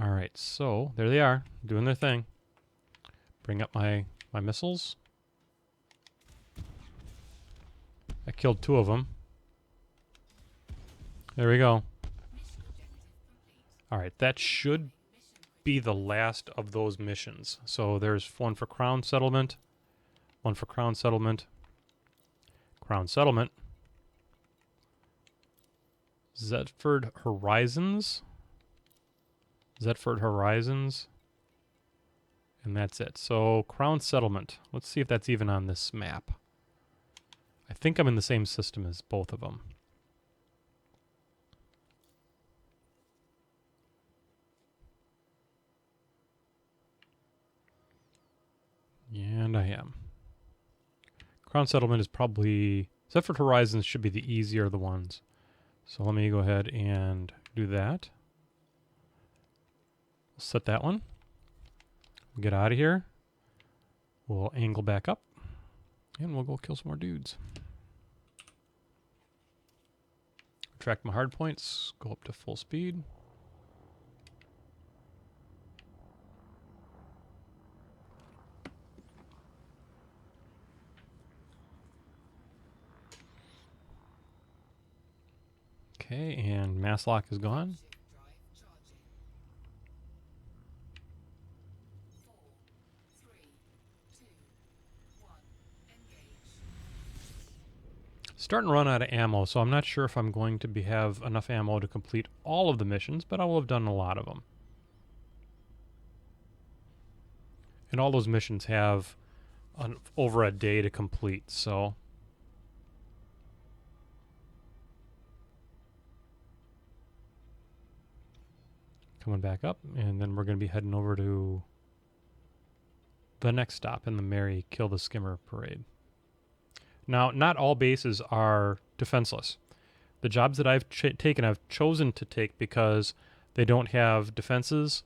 All right, so there they are, doing their thing. Bring up my missiles. I killed 2 of them. There we go. All right, that should be the last of those missions. So there's one for Crown Settlement. One for Crown Settlement. Crown Settlement. Zedford Horizons. Zedford Horizons. And that's it. So, Crown Settlement. Let's see if that's even on this map. I think I'm in the same system as both of them. And I am. Crown Settlement is probably... Zedford Horizons should be the easier of the ones. So let me go ahead and do that. Set that one. Get out of here. We'll angle back up. And we'll go kill some more dudes. Track my hard points. Go up to full speed. Okay, and mass lock is gone. Starting to run out of ammo, so I'm not sure if I'm going to have enough ammo to complete all of the missions, but I will have done a lot of them. And all those missions have over a day to complete, so... Coming back up, and then we're going to be heading over to the next stop in the Merry Kill the Skimmer parade. Now, not all bases are defenseless. The jobs that I've taken, I've chosen to take because they don't have defenses,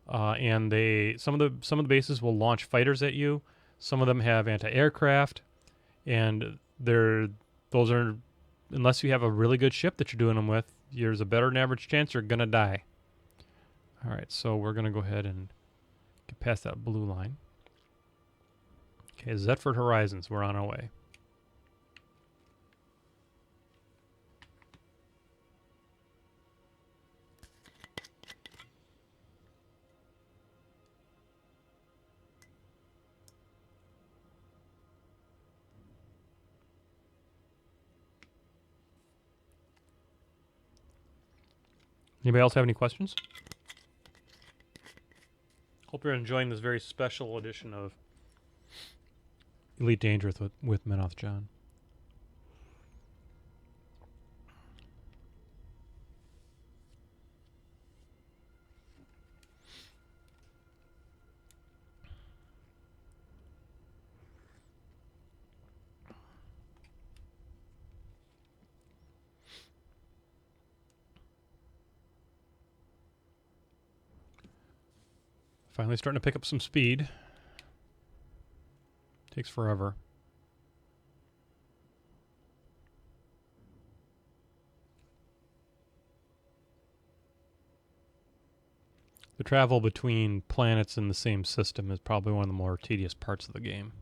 and some of the bases will launch fighters at you. Some of them have anti-aircraft, and those are, unless you have a really good ship that you're doing them with, there's a better than average chance you're gonna die. All right, so we're gonna go ahead and get past that blue line. Okay, Zedford Horizons, we're on our way. Anybody else have any questions? Hope you're enjoying this very special edition of Elite Dangerous with MenothJohn. Finally starting to pick up some speed. Takes forever. The travel between planets in the same system is probably one of the more tedious parts of the game.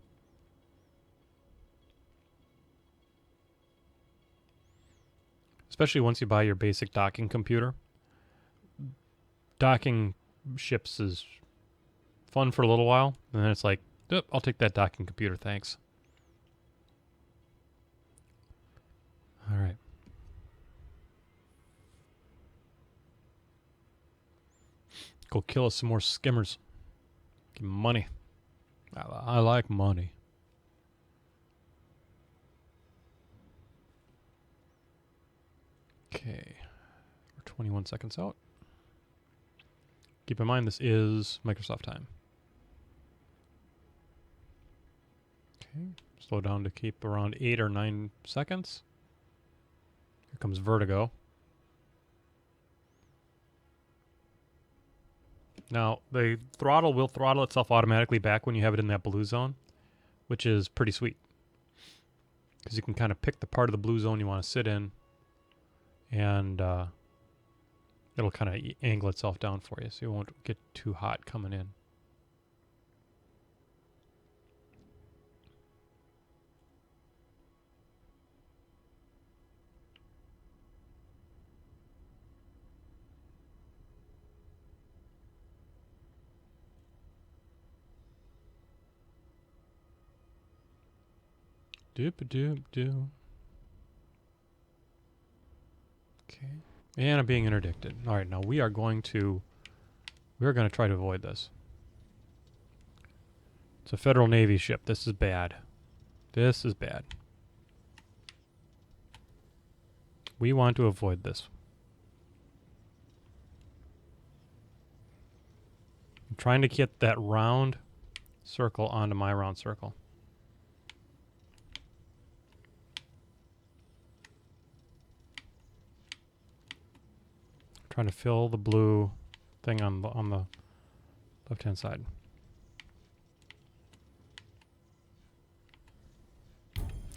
Especially once you buy your basic docking computer. Docking ships is fun for a little while, and then it's like, oh, I'll take that docking computer, thanks. All right. Go kill us some more skimmers. Give me money. I like money. Okay. We're 21 seconds out. Keep in mind, this is Microsoft time. Okay. Slow down to keep around 8 or 9 seconds. Here comes Vertigo. Now, the throttle will throttle itself automatically back when you have it in that blue zone, which is pretty sweet. Because you can kind of pick the part of the blue zone you want to sit in, and it'll kind of angle itself down for you, so you won't get too hot coming in. Doop-a-doop-doo. Okay. And I'm being interdicted. All right, now we're going to try to avoid this. It's a Federal Navy ship. This is bad. This is bad. We want to avoid this. I'm trying to get that round circle onto my round circle. Trying to fill the blue thing on the left-hand side.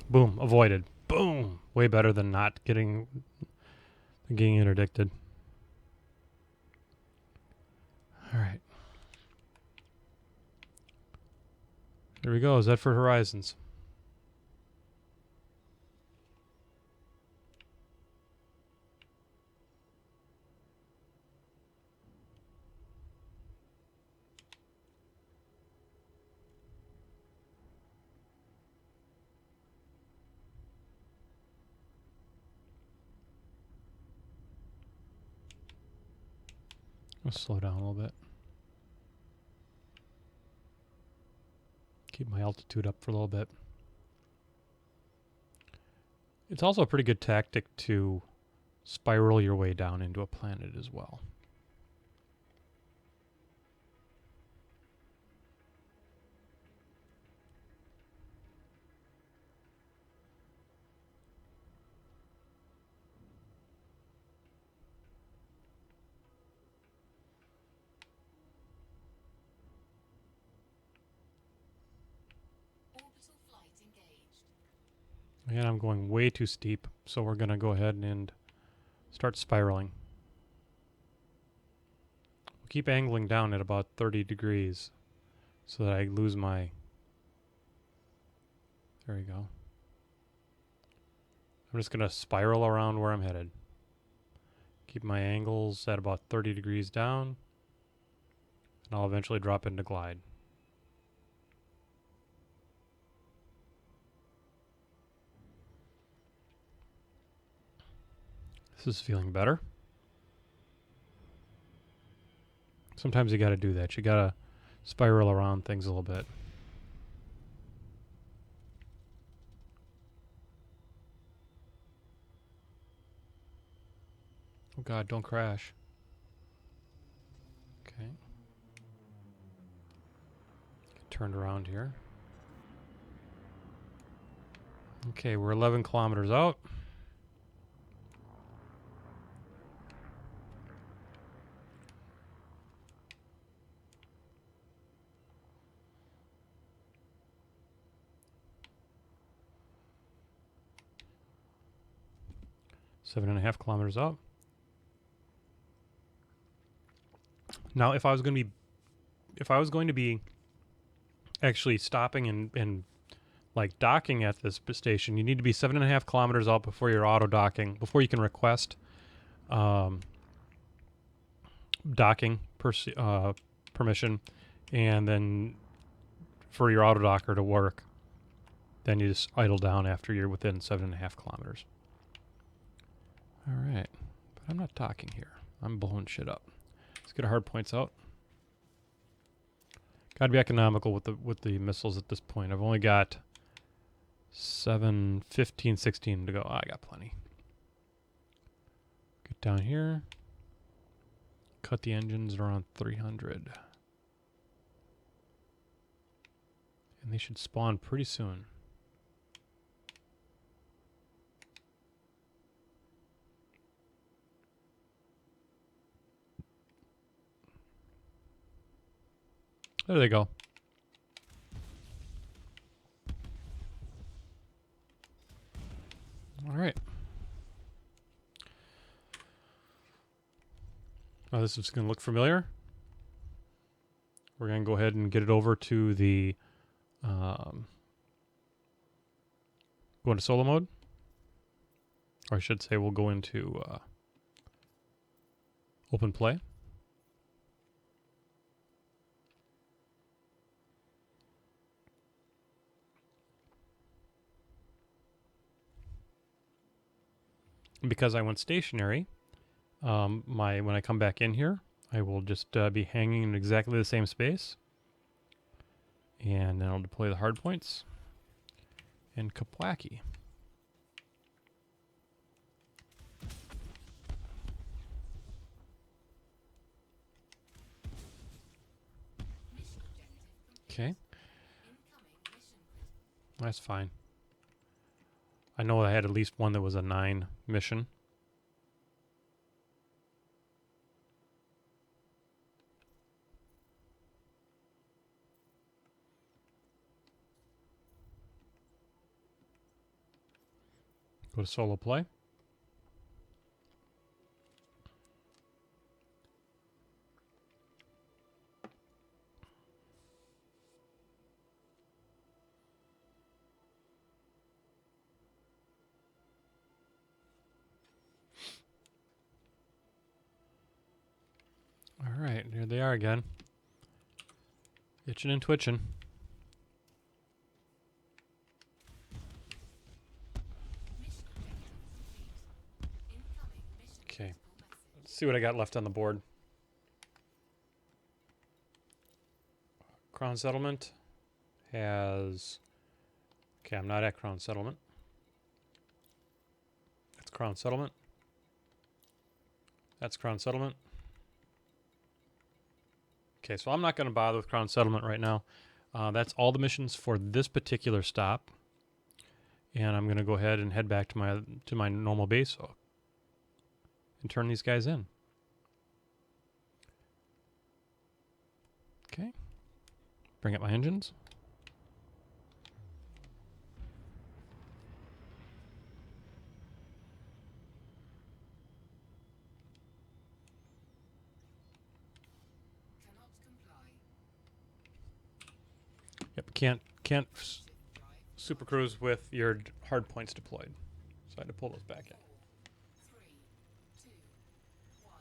Boom, avoided. Boom, way better than not getting interdicted. All right. There we go. Is that for Horizons? Let's slow down a little bit. Keep my altitude up for a little bit. It's also a pretty good tactic to spiral your way down into a planet as well. And I'm going way too steep, so we're going to go ahead and start spiraling. We'll keep angling down at about 30 degrees so that I lose my... There we go. I'm just going to spiral around where I'm headed. Keep my angles at about 30 degrees down, and I'll eventually drop into glide. This is feeling better. Sometimes you got to do that. You got to spiral around things a little bit. Oh God, don't crash. Okay. Get turned around here. Okay, we're 11 kilometers out. Seven and a half kilometers out. Now, if I was going to be actually stopping and like docking at this station, you need to be 7.5 kilometers out before you're auto docking, before you can request docking permission, and then for your auto docker to work, then you just idle down after you're within 7.5 kilometers. All right, but I'm not docking here. I'm blowing shit up. Let's get our hard points out. Got to be economical with the missiles at this point. I've only got 7, 15, 16 to go. I got plenty. Get down here. Cut the engines around 300. And they should spawn pretty soon. There they go. All right. Oh, this is going to look familiar. We're going to go ahead and get it over to the go into solo mode. Or I should say we'll go into open play. Because I went stationary, when I come back in here, I will just be hanging in exactly the same space. And then I'll deploy the hard points. And kapwacky. Okay. That's fine. I know I had at least one that was a 9 mission. Go to solo play. All right, here they are again. Itching and twitching. Okay, let's see what I got left on the board. Crown Settlement has... Okay, I'm not at Crown Settlement. That's Crown Settlement. That's Crown Settlement. Okay, so I'm not going to bother with Crown Settlement right now. That's all the missions for this particular stop. And I'm going to go ahead and head back to my normal base and turn these guys in. Okay. Bring up my engines. Yep, can't super cruise with your hard points deployed. So I had to pull those back in. 3, 2, 1,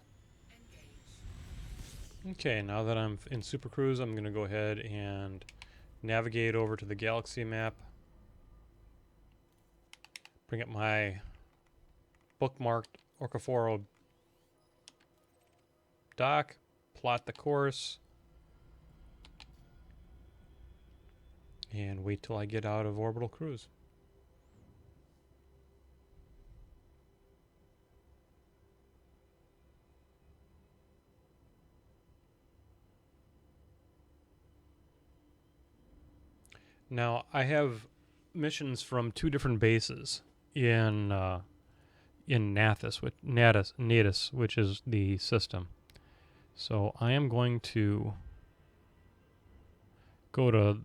engage. Okay, now that I'm in Super Cruise, I'm going to go ahead and navigate over to the galaxy map. Bring up my bookmarked Orcaforo dock, plot the course, and wait till I get out of orbital cruise. Now, I have missions from 2 different bases in Nathis, which is the system. So I am going to go to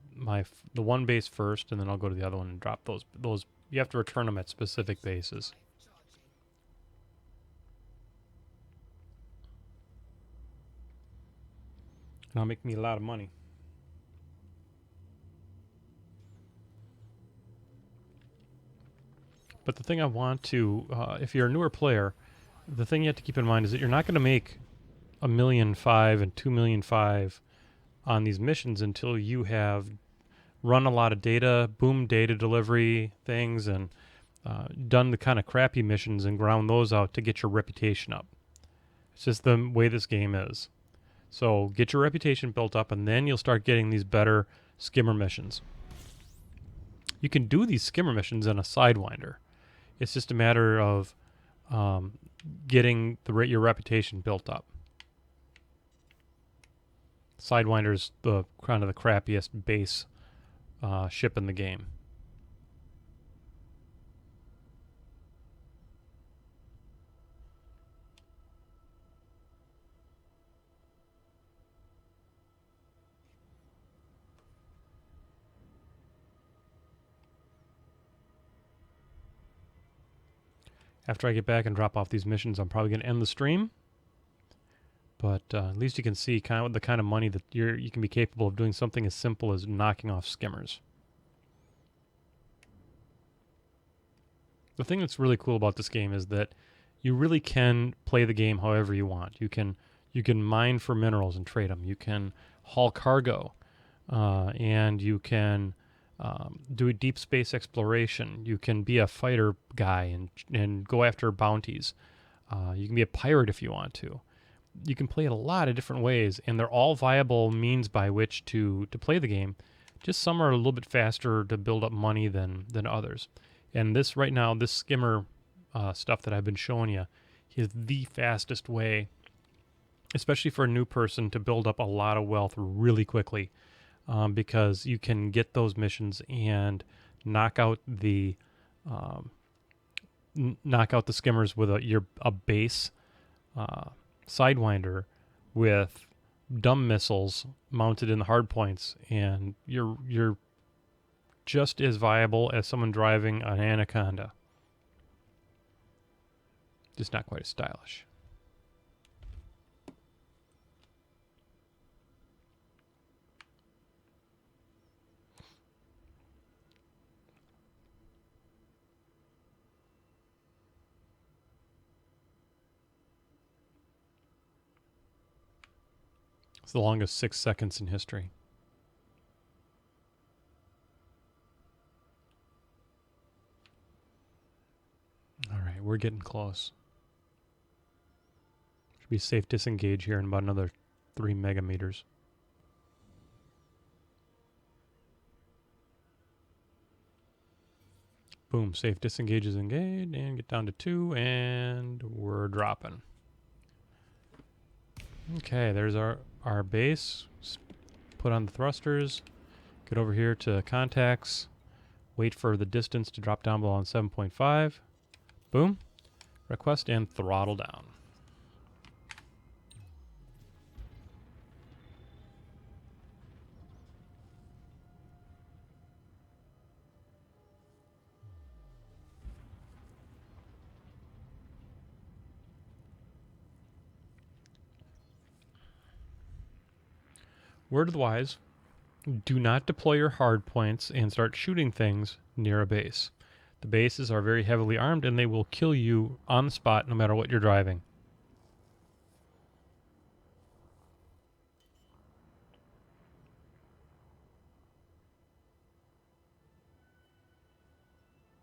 the one base first, and then I'll go to the other one and drop those. You have to return them at specific bases. And that'll make me a lot of money. But the thing I want to, if you're a newer player, the thing you have to keep in mind is that you're not going to make $1.5 million and $2.5 million on these missions until you have run a lot of data, boom data delivery things, and done the kind of crappy missions and ground those out to get your reputation up. It's just the way this game is. So get your reputation built up, and then you'll start getting these better skimmer missions. You can do these skimmer missions in a Sidewinder. It's just a matter of getting your reputation built up. Sidewinder's the kind of the crappiest base ship in the game. After I get back and drop off these missions, I'm probably going to end the stream. But at least you can see the kind of money that you can be capable of doing something as simple as knocking off skimmers. The thing that's really cool about this game is that you really can play the game however you want. You can mine for minerals and trade them. You can haul cargo, and you can do a deep space exploration. You can be a fighter guy and go after bounties. You can be a pirate if you want to. You can play it a lot of different ways, and they're all viable means by which to play the game. Just some are a little bit faster to build up money than others. And this right now, this skimmer stuff that I've been showing you is the fastest way, especially for a new person, to build up a lot of wealth really quickly, because you can get those missions and knock out the skimmers with a base sidewinder with dumb missiles mounted in the hard points, and you're just as viable as someone driving an Anaconda. Just not quite as stylish. It's the longest 6 seconds in history. All right, we're getting close. Should be safe disengage here in about another 3 megameters. Boom, safe disengage is engaged, and get down to 2, and we're dropping. Okay, there's our base. Put on the thrusters. Get over here to contacts. Wait for the distance to drop down below on 7.5. Boom. Request and throttle down. Word of the wise, do not deploy your hard points and start shooting things near a base. The bases are very heavily armed and they will kill you on the spot no matter what you're driving.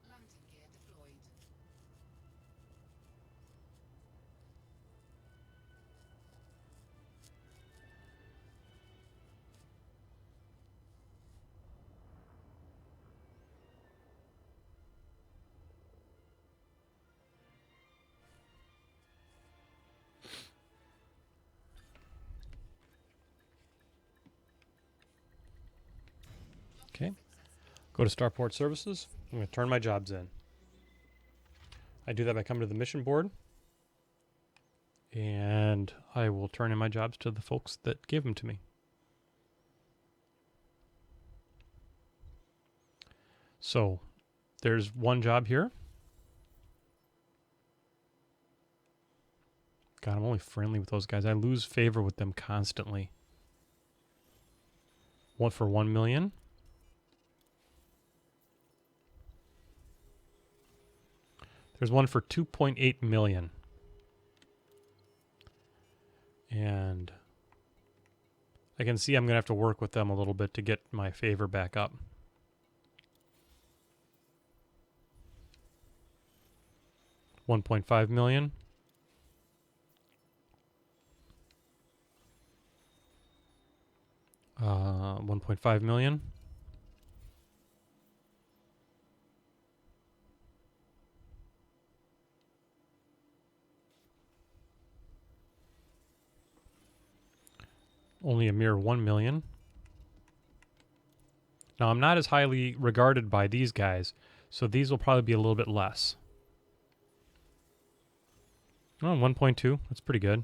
Landing gear deployed. Okay. Go to Starport Services. I'm going to turn my jobs in. I do that by coming to the mission board. And I will turn in my jobs to the folks that gave them to me. So, there's one job here. God, I'm only friendly with those guys. I lose favor with them constantly. One for 1 million. There's one for 2.8 million. And I can see I'm going to have to work with them a little bit to get my favor back up. $1.5 million. $1.5 million. Only a mere 1 million. Now, I'm not as highly regarded by these guys, so these will probably be a little bit less. Oh, 1.2. That's pretty good.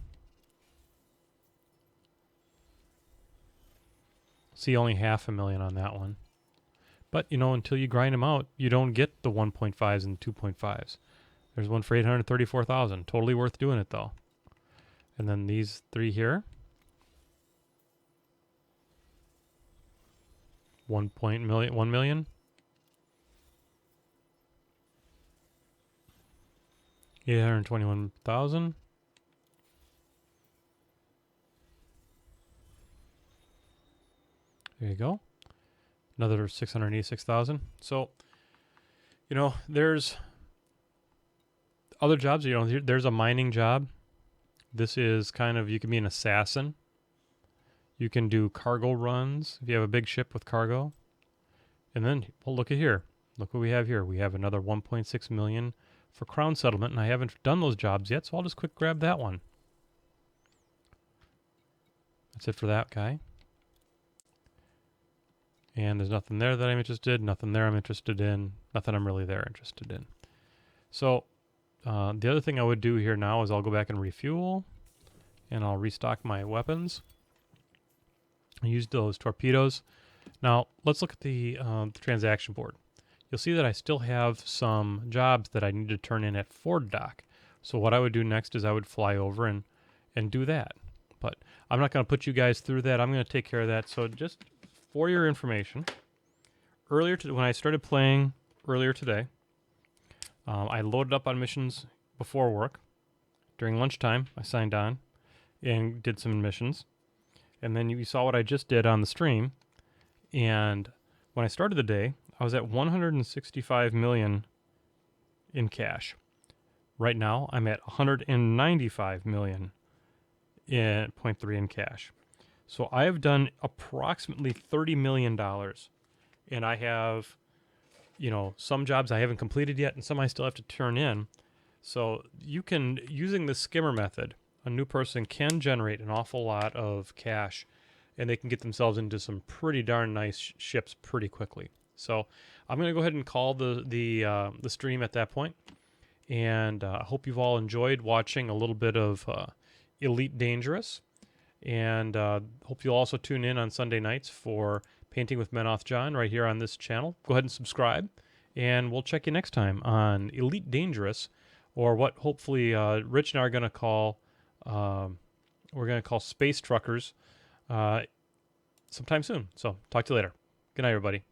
See, only $500,000 on that one. But, you know, until you grind them out, you don't get the 1.5s and 2.5s. There's one for $834,000. Totally worth doing it, though. And then these three here. 1 million. 821,000. There you go. Another 686,000. So, there's other jobs. There's a mining job. This is kind of, you can be an assassin. You can do cargo runs if you have a big ship with cargo. And then, well, look at here. Look what we have here. We have another 1.6 million for crown settlement, and I haven't done those jobs yet, so I'll just quick grab that one. That's it for that guy. And there's nothing there that I'm interested, nothing there I'm interested in, nothing I'm really there interested in. So the other thing I would do here now is I'll go back and refuel, and I'll restock my weapons. I used those torpedoes. Now let's look at the transaction board. You'll see that I still have some jobs that I need to turn in at Ford Dock. So what I would do next is I would fly over and do that. But I'm not going to put you guys through that. I'm going to take care of that. So just for your information, when I started playing earlier today, I loaded up on missions before work. During lunchtime, I signed on and did some missions. And then you saw what I just did on the stream. And when I started the day, I was at 165 million in cash. Right now, I'm at 195 million in 0.3 in cash. So I have done approximately $30 million. And I have, some jobs I haven't completed yet and some I still have to turn in. So using the skimmer method, a new person can generate an awful lot of cash, and they can get themselves into some pretty darn nice ships pretty quickly. So I'm going to go ahead and call the stream at that point. And I hope you've all enjoyed watching a little bit of Elite Dangerous. And hope you'll also tune in on Sunday nights for Painting with MenothJohn right here on this channel. Go ahead and subscribe, and we'll check you next time on Elite Dangerous, or what hopefully Rich and I are going to call Space Truckers sometime soon. So talk to you later. Good night, everybody.